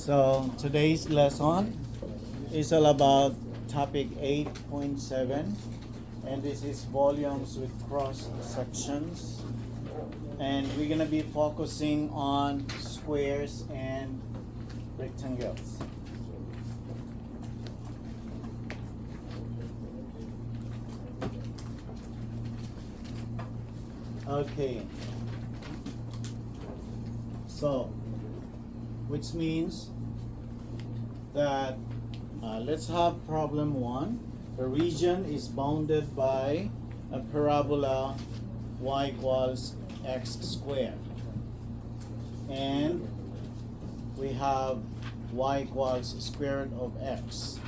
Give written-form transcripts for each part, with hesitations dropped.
So today's lesson is all about topic 8.7, and this is volumes with cross sections, and we're gonna be focusing on squares and rectangles. Okay, so which means that let's have problem 1. The region is bounded by a parabola y equals x squared, and we have y equals square root of x,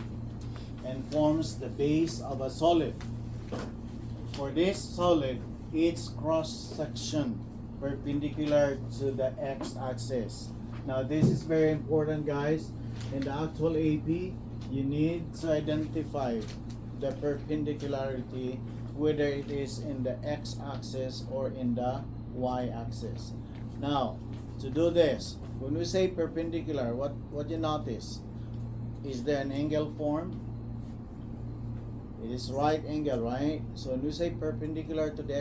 and forms the base of a solid. For this solid, its cross section perpendicular to the x-axis. Now this is very important, guys. In the actual AP, you need to identify the perpendicularity, whether it is in the x-axis or in the y-axis. Now, to do this, when we say perpendicular, what you notice? Is there an angle formed? It is right angle, right? So when we say perpendicular to the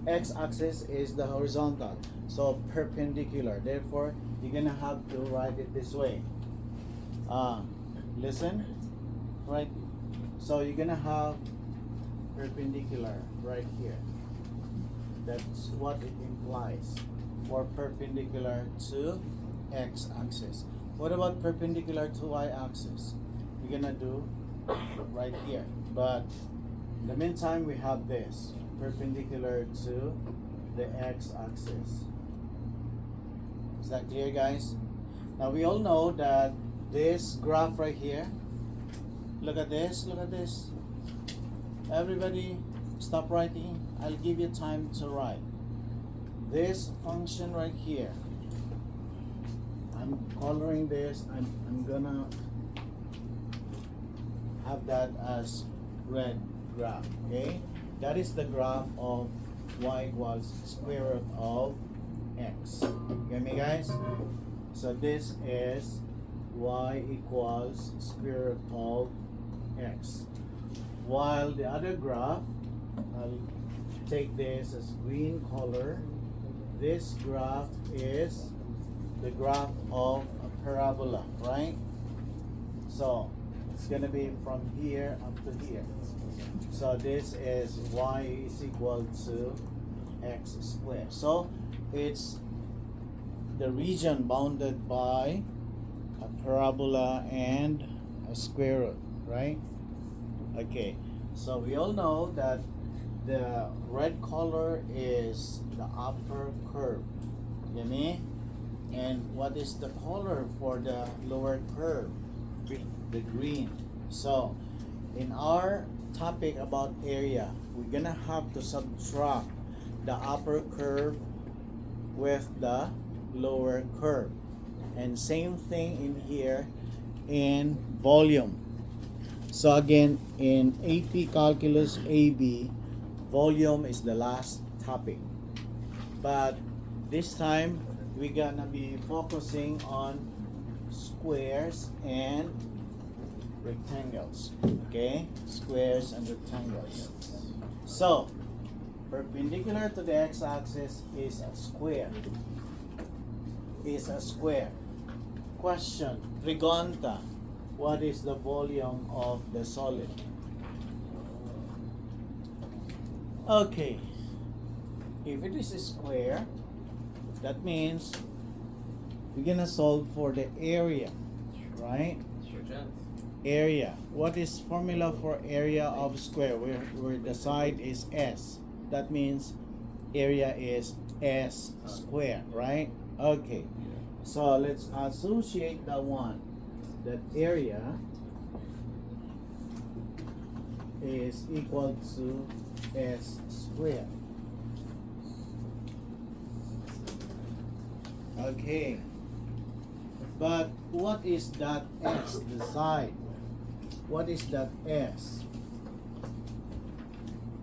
x-axis is the horizontal. So perpendicular. Therefore, you're gonna have to write it this way. Listen, right? So you're gonna have perpendicular right here. That's what it implies for perpendicular to x-axis. What about perpendicular to y-axis? We're gonna do right here. But in the meantime, we have this perpendicular to the x-axis. Is that clear, guys? Now we all know that this graph right here, look at this, look at this. Everybody stop writing. I'll give you time to write. This function right here, I'm coloring this. I'm gonna have that as red graph, okay? That is the graph of y equals square root of x. Get me, guys? So this is y equals square root of x. While the other graph, I'll take this as green color. This graph is the graph of a parabola, right? So it's gonna be from here up to here. So this is y is equal to x squared. So it's the region bounded by a parabola and a square root, right? Okay, so we all know that the red color is the upper curve. You me? And what is the color for the lower curve? The green. So in our topic about area, we're gonna have to subtract the upper curve with the lower curve, and same thing in here in volume. So again, in AP Calculus AB, volume is the last topic, but this time we're gonna be focusing on squares and rectangles. Okay, squares and rectangles. So perpendicular to the x-axis is a square. Is a square. Question: Trigonta, what is the volume of the solid? Okay, if it is a square, that means we're gonna solve for the area, right? Sure chance. Area. What is formula for area of square? Where the side is s. That means area is s squared, right? Okay. So let's associate that one. That area is equal to s squared. Okay. But what is that s, the side? What is that s?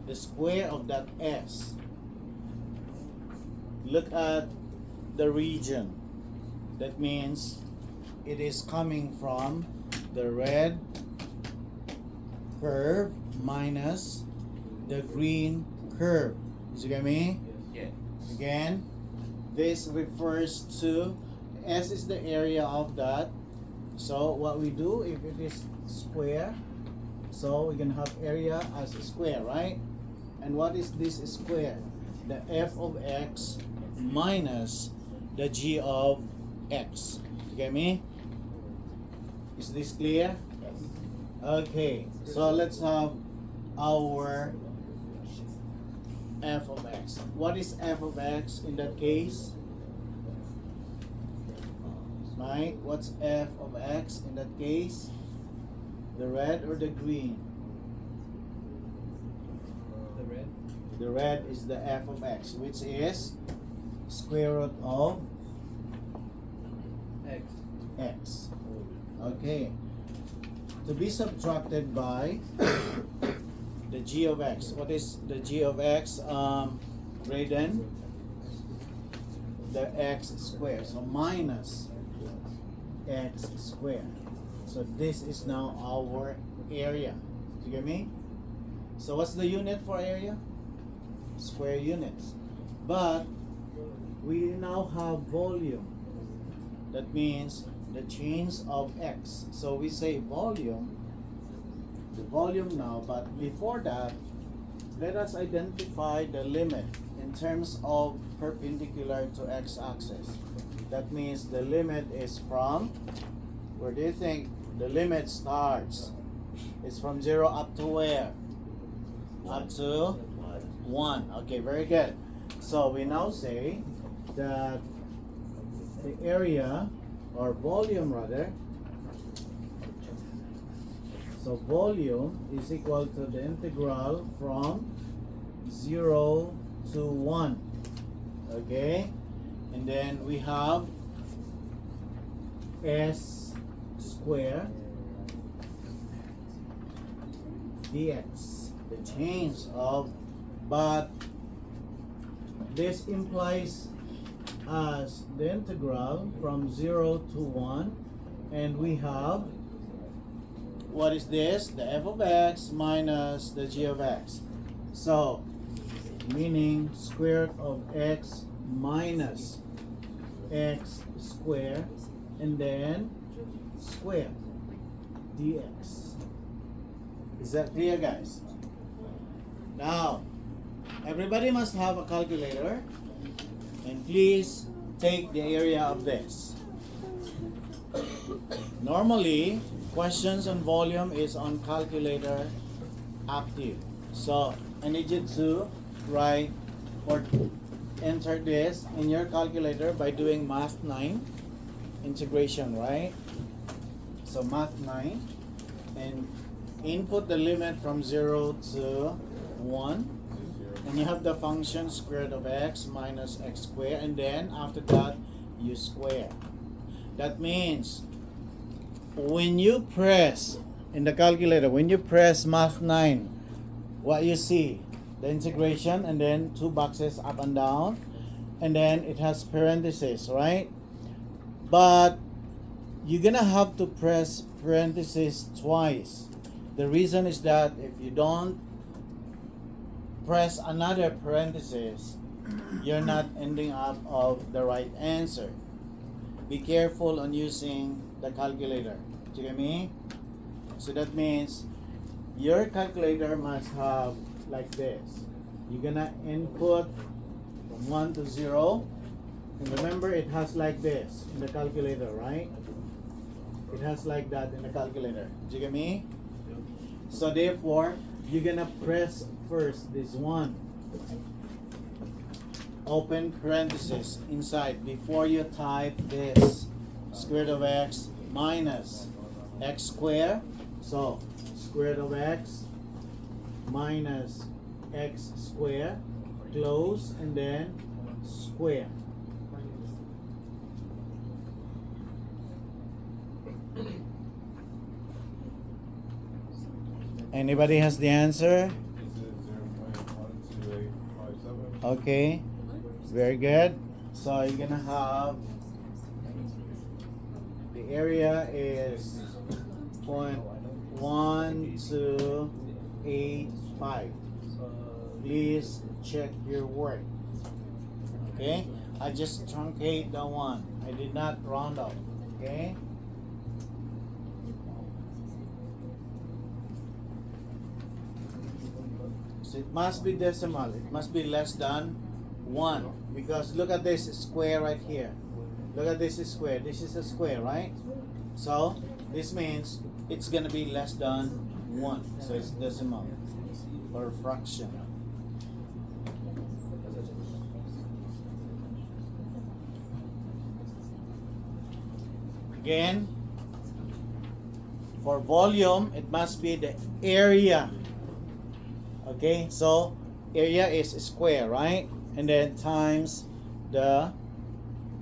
The square of that s. Look at the region. That means it is coming from the red curve minus the green curve. Did you get me? Yes. Again, this refers to, S is the area of that. So what we do, if it is square, so we can have area as a square, right? And what is this square? The f of x minus the g of x. You get me? Is this clear? Okay, so let's have our f of x. What is f of x in that case? Right? What's f of x in that case? The red or the green? The red. The red is the f of x, which is square root of X. x. Okay. To be subtracted by the g of x. What is the g of x, Brayden? The x squared. So minus x squared. So this is now our area. Do you get me? So what's the unit for area? Square units. But we now have volume. That means the change of x. So we say volume, the volume now, but before that, let us identify the limit in terms of perpendicular to x-axis. That means the limit is from, where do you think the limit starts? It's from 0 up to where? Up to 1. Okay, very good. So we now say that the area, or volume rather, so volume is equal to the integral from 0 to 1. Okay, and then we have s square dx, the change of, but this implies as the integral from 0 to 1, and we have, what is this? The f of x minus the g of x. So meaning square root of x minus x squared, and then square dx. Is that clear, guys? Now everybody must have a calculator, and please take the area of this. Normally, questions on volume is on calculator active. So I need you to write or enter this in your calculator by doing Math 9 integration, right? So Math 9, and input the limit from 0 to 1. And you have the function square root of x minus x squared, and then after that you square. That means when you press in the calculator, when you press Math 9, what you see, the integration, and then two boxes up and down, and then it has parentheses, right? But you're gonna have to press parentheses twice. The reason is that if you don't press another parenthesis, you're not ending up of the right answer. Be careful on using the calculator. Do you get me? So that means your calculator must have like this. You're gonna input from 1 to 0, and remember it has like this in the calculator, right? It has like that in the calculator. Do you get me? So therefore, you're gonna press first this one, open parenthesis inside, before you type this square root of x minus x squared. So square root of x minus x squared, close, and then square. Anybody has the answer? Okay, very good. So you're gonna have the area is 0.1285. Please check your work. Okay, I just truncate the one. I did not round up. Okay. So it must be decimal. It must be less than 1. Because look at this square right here. Look at this square. This is a square, right? So this means it's gonna be less than 1. So it's decimal or fraction. Again, for volume, it must be the area. Okay, so area is square, right? And then times the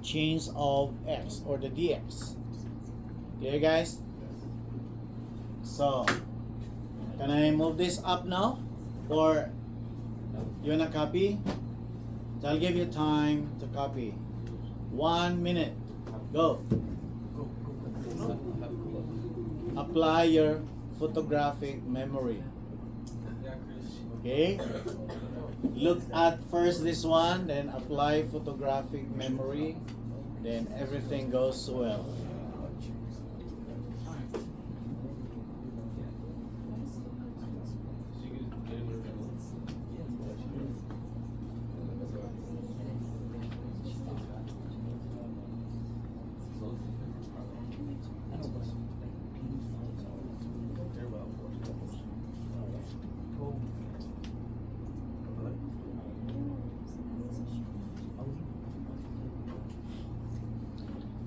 change of x or the dx. Okay, guys? So, can I move this up now? Or you wanna copy? So I'll give you time to copy. 1 minute. Go. Apply your photographic memory. Okay? Look at first this one, then apply photographic memory, then everything goes well.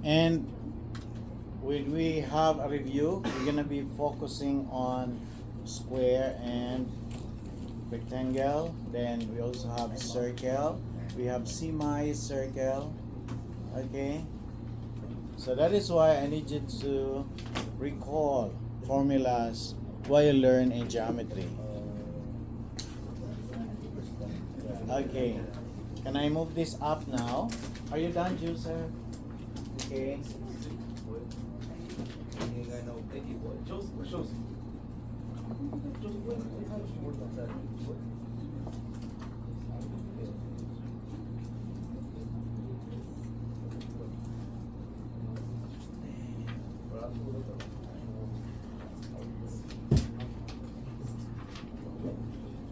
And when we have a review, we're gonna be focusing on square and rectangle. Then we also have circle. We have semi-circle. Okay. So that is why I need you to recall formulas while you learn in geometry. Okay. Can I move this up now? Are you done, Joseph? Okay.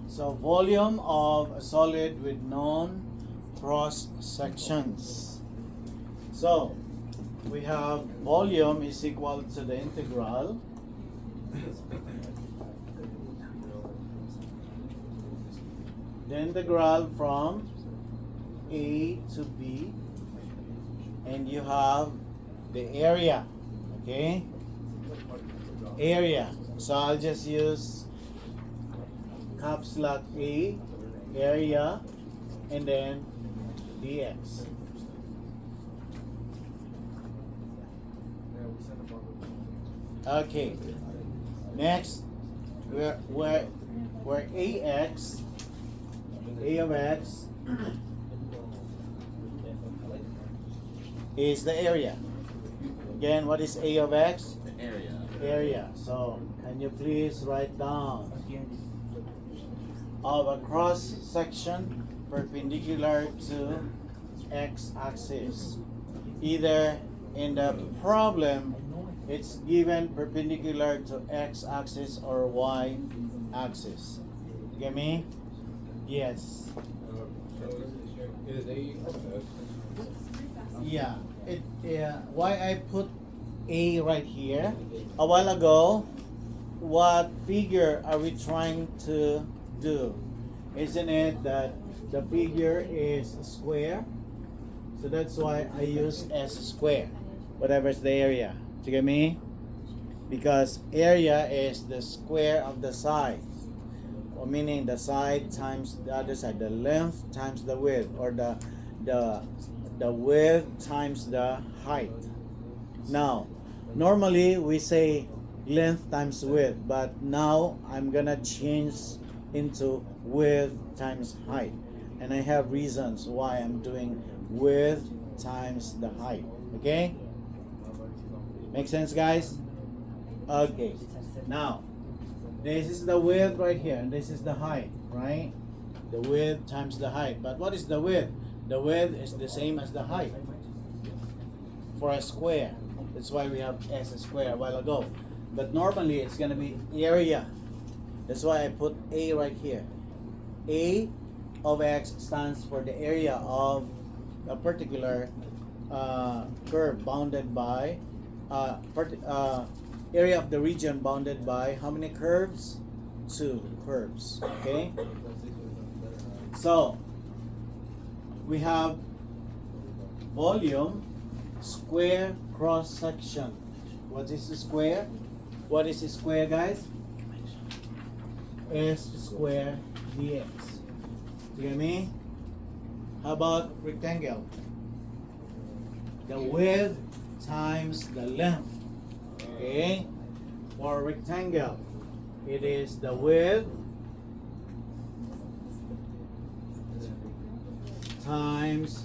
So volume of a solid with known cross sections. So we have volume is equal to the integral from A to B, and you have the area. Okay, area. So I'll just use caps lock A, area, and then dx. Okay. Next, where ax, a of x is the area. Again, what is a of x? The area. Area. So, can you please write down of a cross section perpendicular to x-axis. Either in the problem, it's given perpendicular to x-axis or y-axis. Get me? Yes. Yeah. Why I put A right here? A while ago, what figure are we trying to do? Isn't it that the figure is square? So that's why I use S square, whatever's the area. Do you get me? Because area is the square of the side, or meaning the side times the other side, the length times the width, or the width times the height. Now, normally we say length times width, but now I'm gonna change into width times height, and I have reasons why I'm doing width times the height. Okay? Make sense, guys? Okay. Now, this is the width right here, and this is the height, right? The width times the height. But what is the width? The width is the same as the height for a square. That's why we have s squared a while ago. But normally it's going to be area. That's why I put a right here. A of x stands for the area of a particular curve bounded by area of the region bounded by how many curves? 2 curves. Okay. So we have volume square cross section. What is the square? What is the square, guys? S square dx. You get me? How about rectangle? The width times the length. Okay? For rectangle, it is the width times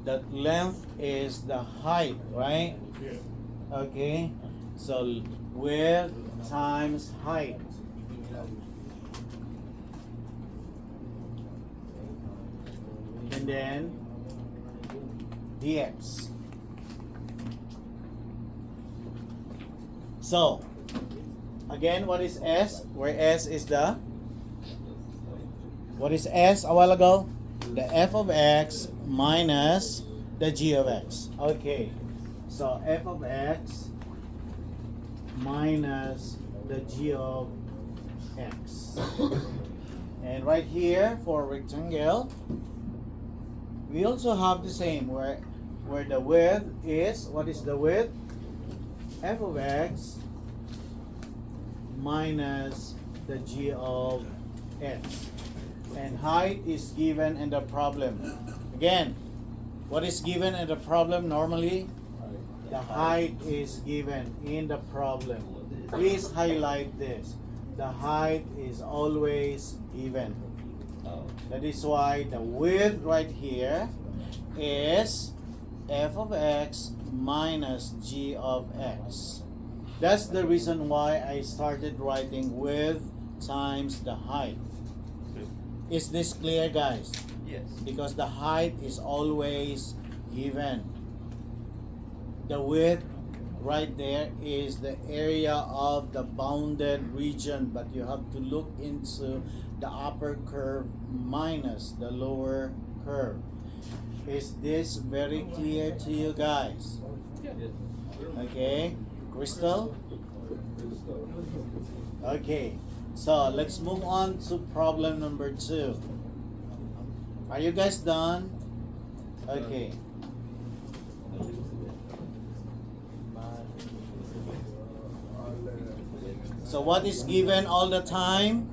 the length is the height, right? Okay, so width times height. And then dx. So again, what is s? Where s is the, what is s a while ago? The f of x minus the g of x. Okay, so f of x minus the g of x. And right here for rectangle, we also have the same where the width is, what is the width? F of x minus the g of x. And height is given in the problem. Again, what is given in the problem normally? The height is given in the problem. Please highlight this. The height is always given. That is why the width right here is f of x minus g of x. That's the reason why I started writing width times the height. Is this clear, guys? Yes. Because the height is always given. The width right there is the area of the bounded region, but you have to look into the upper curve minus the lower curve. Is this very clear to you guys? Okay, Crystal? Okay, so let's move on to problem number 2. Are you guys done? Okay. So what is given all the time?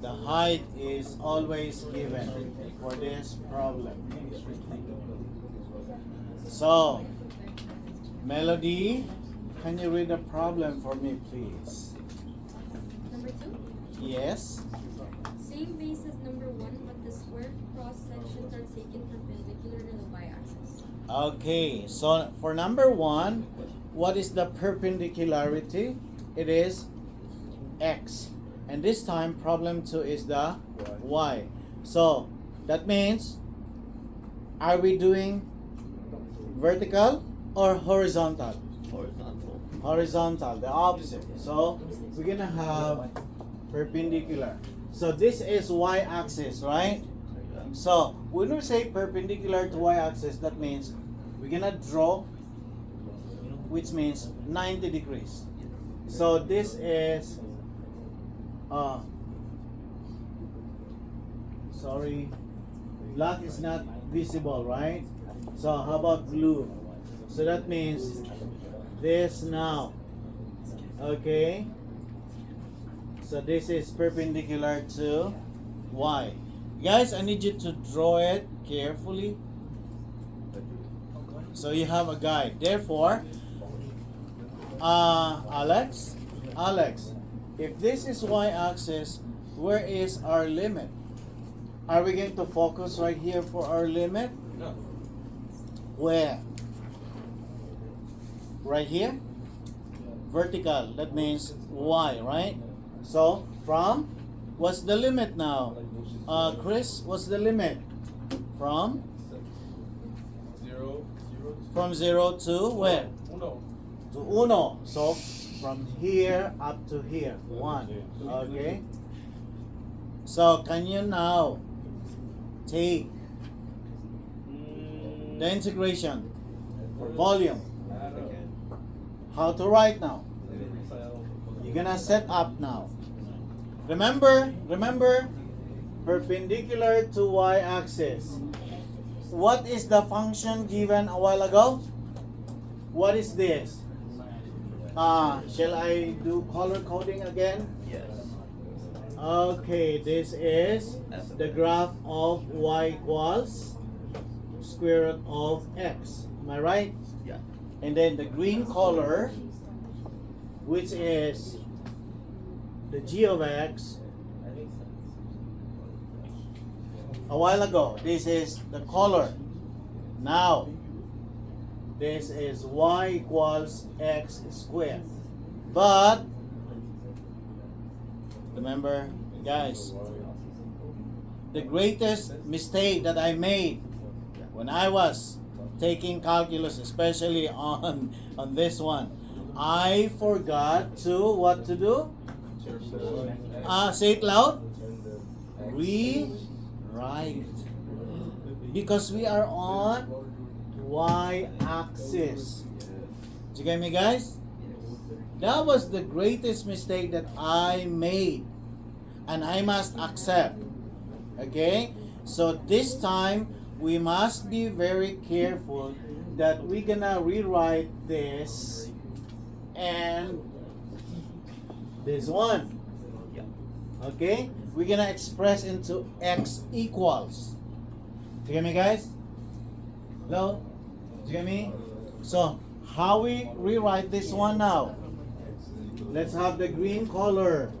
The height is always given for this problem. So, Melody, can you read the problem for me, please? Number 2. Yes. Same base as number 1, but the square cross sections are taken perpendicular to the y-axis. Okay, so for number 1, what is the perpendicularity? It is x. And this time, problem 2 is the y. So, that means, are we doing vertical or horizontal? Horizontal. Horizontal, the opposite. So, we're gonna have perpendicular. So, this is y-axis, right? So, when we say perpendicular to y-axis, that means we're gonna draw, which means 90 degrees. So, this is sorry, black is not visible, right? So how about blue? So that means this now. Okay, so this is perpendicular to y. Guys, I need you to draw it carefully so you have a guide. Therefore, Alex, if this is y-axis, where is our limit? Are we going to focus right here for our limit? No. Where? right here? Vertical, that means y, right? So from, what's the limit now? Chris, what's the limit? From 0 to where? To uno. So from here up to here, 1. Okay. So can you now take the integration for volume? How to write now? You're gonna set up now. Remember, perpendicular to y-axis. What is the function given a while ago? What is this? Shall I do color coding again? Yes. Okay, this is the graph of y equals square root of x. Am I right? Yeah. And then the green color, which is the g of x, a while ago, this is the color. Now, this is y equals x squared. But, remember, guys, the greatest mistake that I made when I was taking calculus, especially on this one, I forgot to, what to do? Say it loud. Rewrite. Because we are on y-axis. Did you get me, guys? That was the greatest mistake that I made. And I must accept. Okay? So this time, we must be very careful that we're gonna rewrite this and this one. Okay? We're gonna express into x equals. Do you get me, guys? Hello? Do you get me? So, how we rewrite this one now? Let's have the green color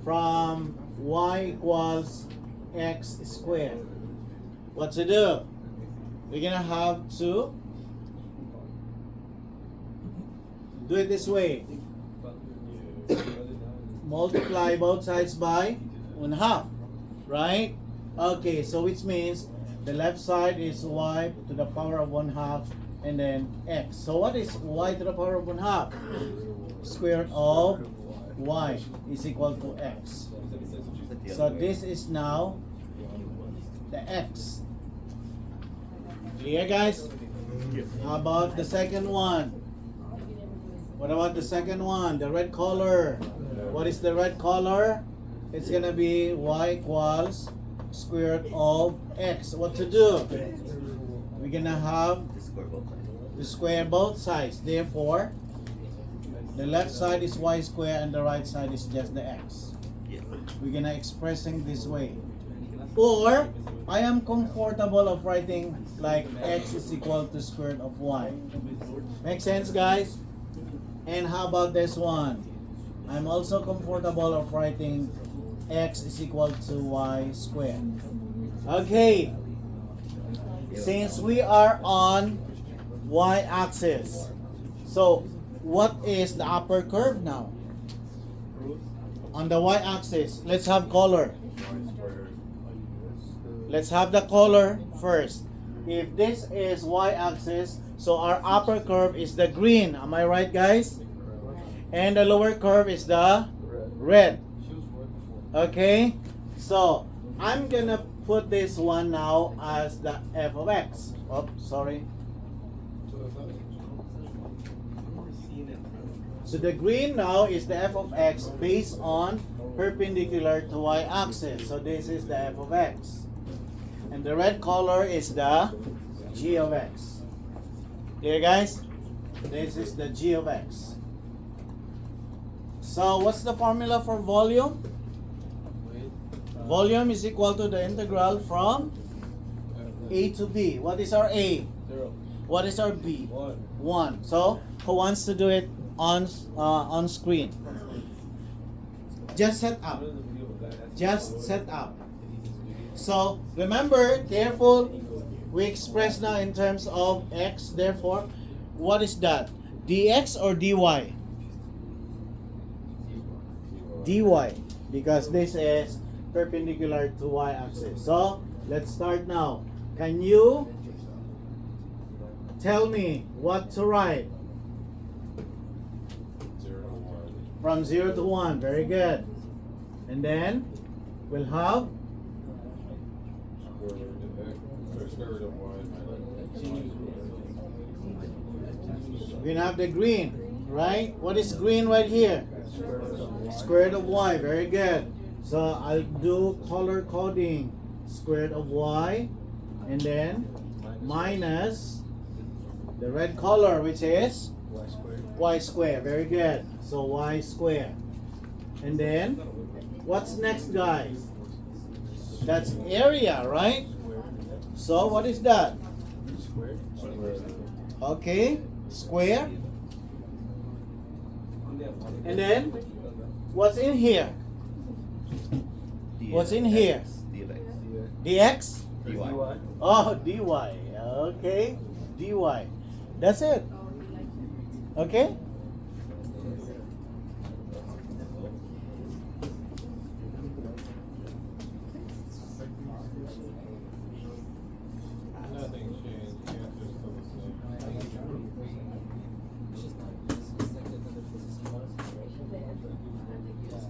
from y equals x squared. What to do? We're gonna have to do it this way. Multiply both sides by 1/2, right? Okay, so which means the left side is y to the power of 1/2 and then x. So what is y to the power of 1/2? Square root of y is equal to x. So this is now the x. Clear, guys? How about the second one? What about the second one? The red color. What is the red color? It's gonna be y equals square root of x. What to do? We're gonna have to square both sides. Therefore, the left side is y squared and the right side is just the x. We're gonna expressing this way. Or, I am comfortable of writing like x is equal to square root of y. Make sense, guys? And how about this one? I'm also comfortable of writing x is equal to y squared. Okay. Since we are on y-axis, so what is the upper curve now? On the y-axis, let's have color. Let's have the color first. If this is y-axis, so our upper curve is the green. Am I right, guys? And the lower curve is the red. Okay? So, I'm gonna put this one now as the f of x. Oh, sorry. So the green now is the f of x based on perpendicular to y-axis. So this is the f of x. And the red color is the g of x. Here, guys? This is the g of x. So what's the formula for volume? Volume is equal to the integral from a to b. What is our a? 0. What is our b? 1. So who wants to do it on screen? Just set up. Just set up. So remember, careful. We express now in terms of x. Therefore, what is that? dx or dy? dy, because this is perpendicular to y-axis. So let's start now. Can you tell me what to write? 0 to 1. From 0 to 1. Very good. And then we'll have Square root of y minus we're gonna have the green, right? What is green right here? Square root of y. Very good. So I'll do color coding. Square root of y, and then minus the red color, which is y square. Very good. So y square. And then what's next, guys? That's area, right? So what is that? Okay, square. And then what's in here? What's in here? dx? dy. Oh, dy. Okay, dy. That's it. Okay? Nothing changed. The answer's still the same.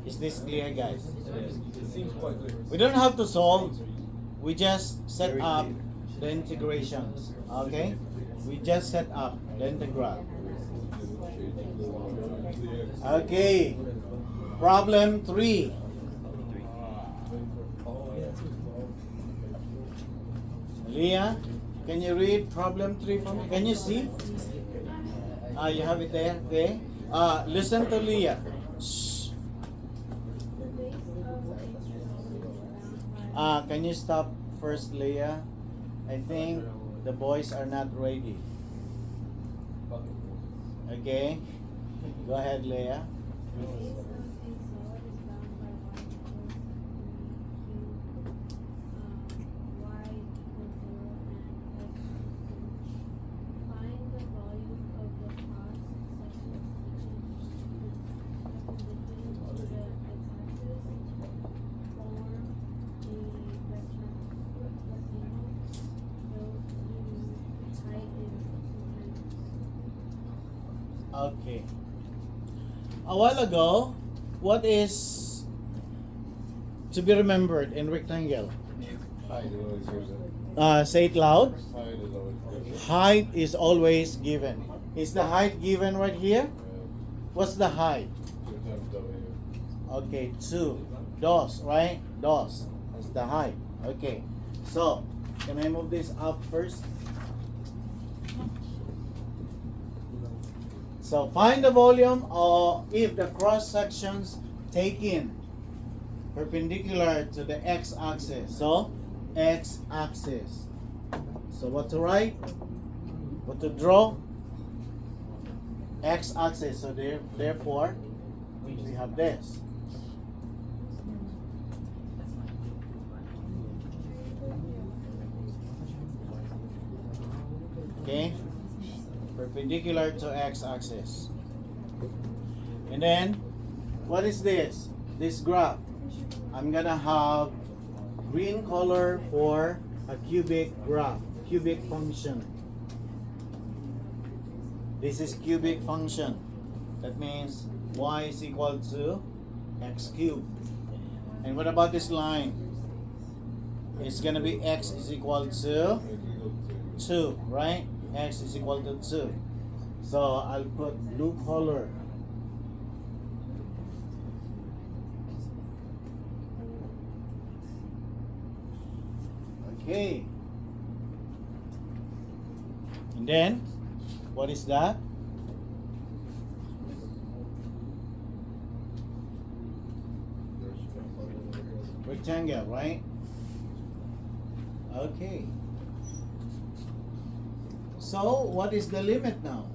Is this clear, guys? It seems quite clear. We don't have to solve. We just set Very up clear. the integrations. Okay? We just set up the integral. Okay. Problem 3. Leah, can you read problem 3 for me? Can you see? You have it there? Okay. Listen to Leah. Shh. Can you stop first, Leah? I think the boys are not ready. Okay. Go ahead, Leah. Okay. A while ago, what is to be remembered in rectangle? Height is always given. Say it loud. Height is always given. Height is always given. Is the height given right here? What's the height? 2 times W. Okay, 2. Dos, right? Dos. That's the height. Okay. So, can I move this up first? So, find the volume or if the cross sections taken perpendicular to the x-axis. So, x-axis. So, what to write? What to draw? X-axis. So, therefore, we have this. Okay, perpendicular to x-axis. And then, what is this? This graph. I'm gonna have green color for a cubic graph, cubic function. This is cubic function. That means y is equal to x cubed. And what about this line? It's gonna be x is equal to 2, right? X is equal to 2. So I'll put blue color. Okay. And then, what is that? Rectangle, right? Okay. So, what is the limit now?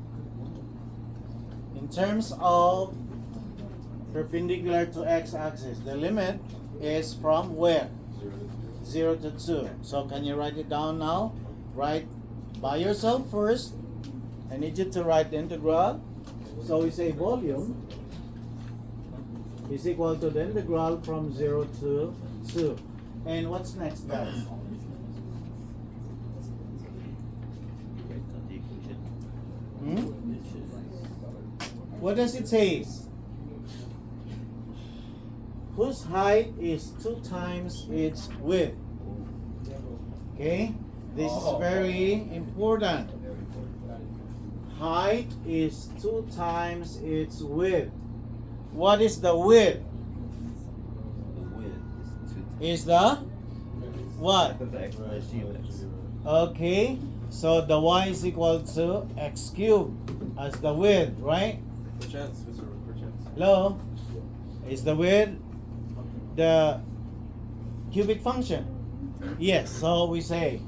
In terms of perpendicular to x-axis, the limit is from where? 0 to 2. So, can you write it down now? Write by yourself first. I need you to write the integral. So we say volume is equal to the integral from 0 to 2. And what's next, guys? Hmm? What does it say? Whose height is 2 times its width? Okay, this is very important. Height is 2 times its width. What is the width? The width Is the what? of x plus gx. Okay, so the y is equal to x cubed as the width, right? Perchance, Mr. Perchance. Hello? Is the width the cubic function? Yes, so we say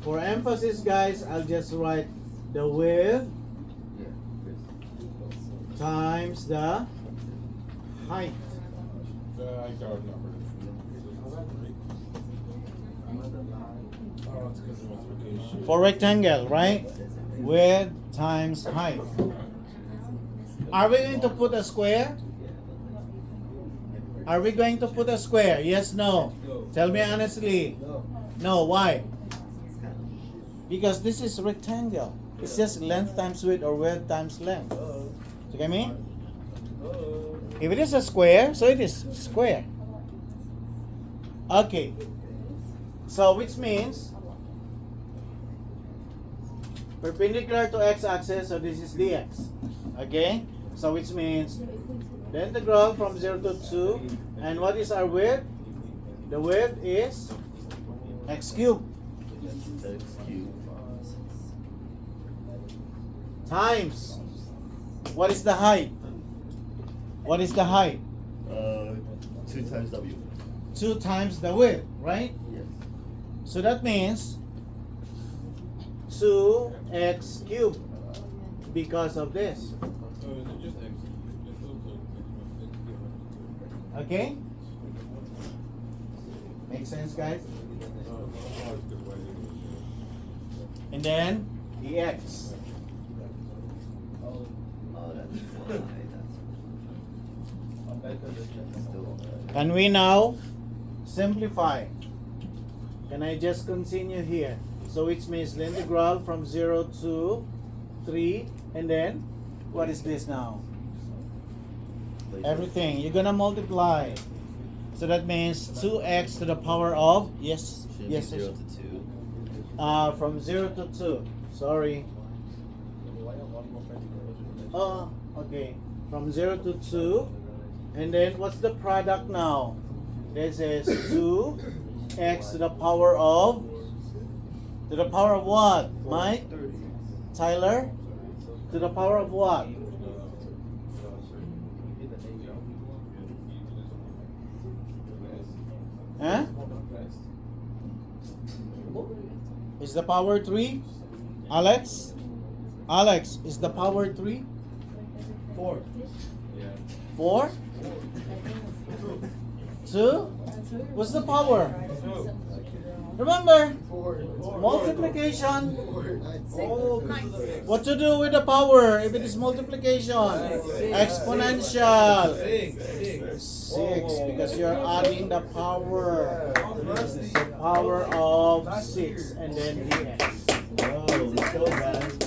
for emphasis, guys, I'll just write the width times the height. I got number. Oh, it's because of multiplication. For rectangle, right? Width times height. Are we going to put a square? Are we going to put a square? Yes, no? Tell me honestly. No, why? Because this is rectangle. It's just length times width or width times length. You get me? If it is a square, so it is square. Okay. So which means perpendicular to x-axis, so this is dx. Okay? So which means the integral from 0 to 2, and what is our width? The width is x cubed X cubed. times, what is the height? What is the height? 2 times w. 2 times the width, right? Yes. So that means 2x cubed because of this. Oh, is it just x? Okay? Make sense, guys? And then dx. Oh, that's y. That's still. Can we now simplify? Can I just continue here? So which means the integral from 0 to 3, and then what is this now? Everything. You're gonna multiply. So that means 2x to the power of, yes, Should yes, be 0 yes. to 2. From 0 to 2. Sorry. Oh, okay. From 0 to 2. And then what's the product now? This is 2x to the power of, what? Mike? 30. Tyler? To the power of what? Huh? Is the power 3? Alex? Alex, is the power 3? 4. Yeah. 4? 2? What's the power? Remember, multiplication. What to do with the power if it is multiplication? Exponential. 6, because you're adding the power. The power of 6 and then dx. Oh, let's go, guys.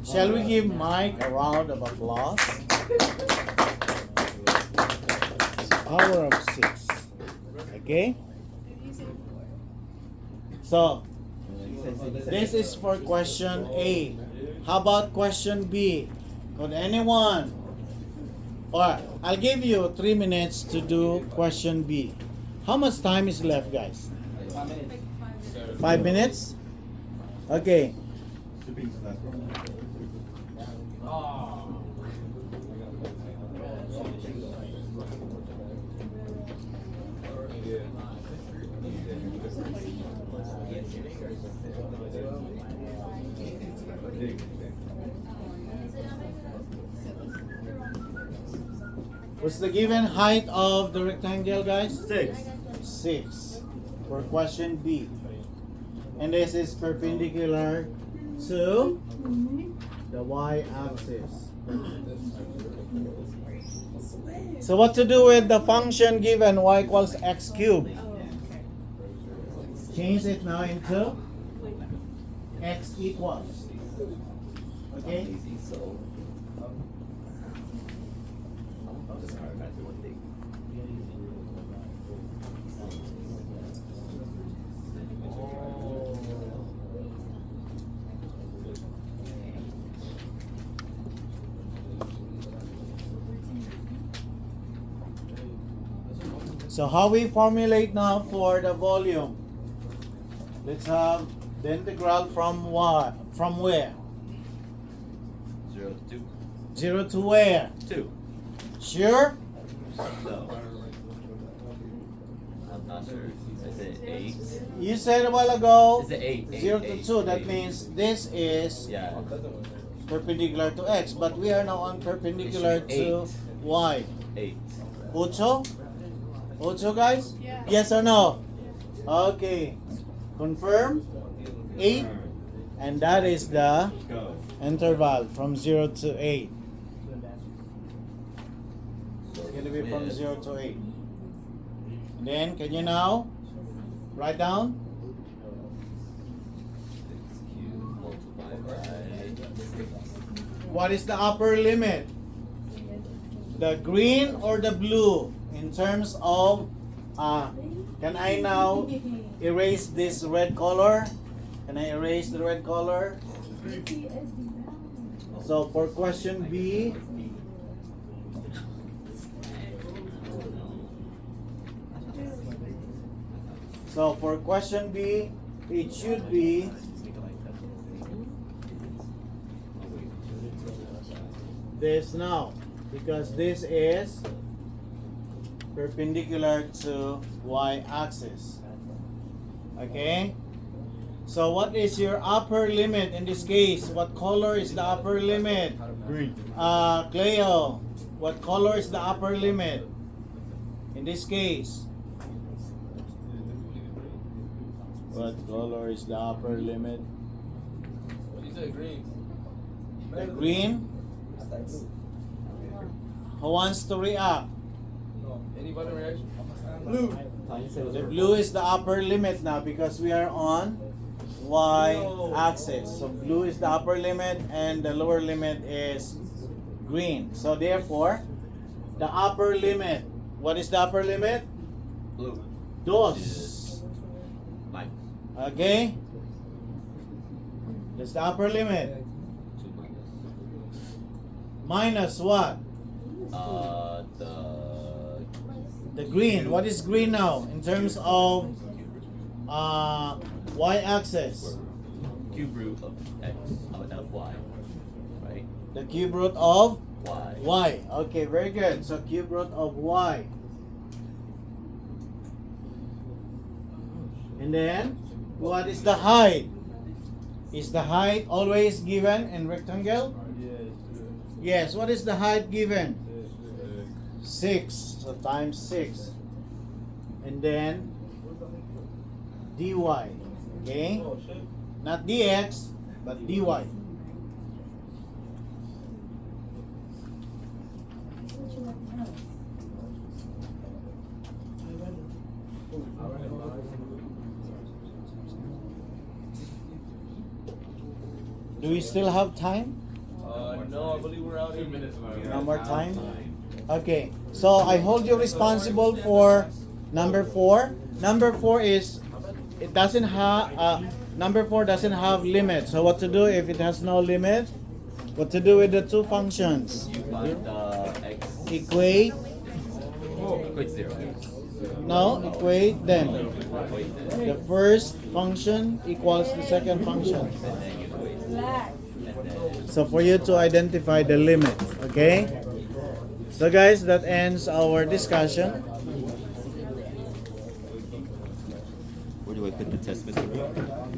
Shall we give Mike a round of applause? Power of 6. Okay? So, this is for question A. How about question B? Could anyone? Or I'll give you 3 minutes to do question B. How much time is left, guys? 5 minutes? Okay. What's the given height of the rectangle, guys? 6. 6. for question B. And this is perpendicular to the y-axis. So what to do with the function given y equals x cubed? Change it now into x equals. Okay? Easy, so I'll just start back to one thing. So how we formulate now for the volume? Let's have the integral from what? From where? 0 to 2. 0 to where? 2. Sure? No. I'm not sure. Is it 8? You said a while ago Is it 8? 0 to 2. That means this is Yeah. perpendicular to x, but we are now on perpendicular It should to y. 8. Ocho? Ocho, guys? Yeah. Yes or no? Okay. Confirm? 8. And that is the Go. interval from 0 to 8. So It's going to be from with 0 to 8. And then, can you now write down? 6 cubed multiplied by 6. What is the upper limit? The green or the blue? In terms of, can I now erase this red color? Can I erase the red color? So for question B, it should be this now, because this is perpendicular to y-axis. Okay? So what is your upper limit in this case? What color is the upper limit? Green. Cleo, what color is the upper limit in this case? What color is the upper limit? She said green. The green? Who wants to react? No. Anybody reaction? Blue. The blue is the upper limit now because we are on y-axis. So blue is the upper limit and the lower limit is green. So therefore, the upper limit, what is the upper limit? Blue. Dos. Minus. Okay? That's the upper limit. 2 minus. Minus what? The green. What is green now in terms of y-axis? Cube root of x of y, right? The cube root of Y. y. Okay, very good. So cube root of y. And then, what is the height? Is the height always given in rectangle? Yes. What is the height given? 6. So times 6. And then dy. Okay? Not dx, but dy. Do we still have time? No, I believe we're out 2 minutes left. No more time? Okay. So I hold you responsible for number 4. Number 4 is, it doesn't have, number 4 doesn't have limit. So what to do if it has no limit? What to do with the two functions? You find x Equate, equates 0. no, equate them. Equate this. The first function equals the second function. And then you equate. And then So for you to identify the limit, okay? So guys, that ends our discussion. where do I put the test, Mr. Blue?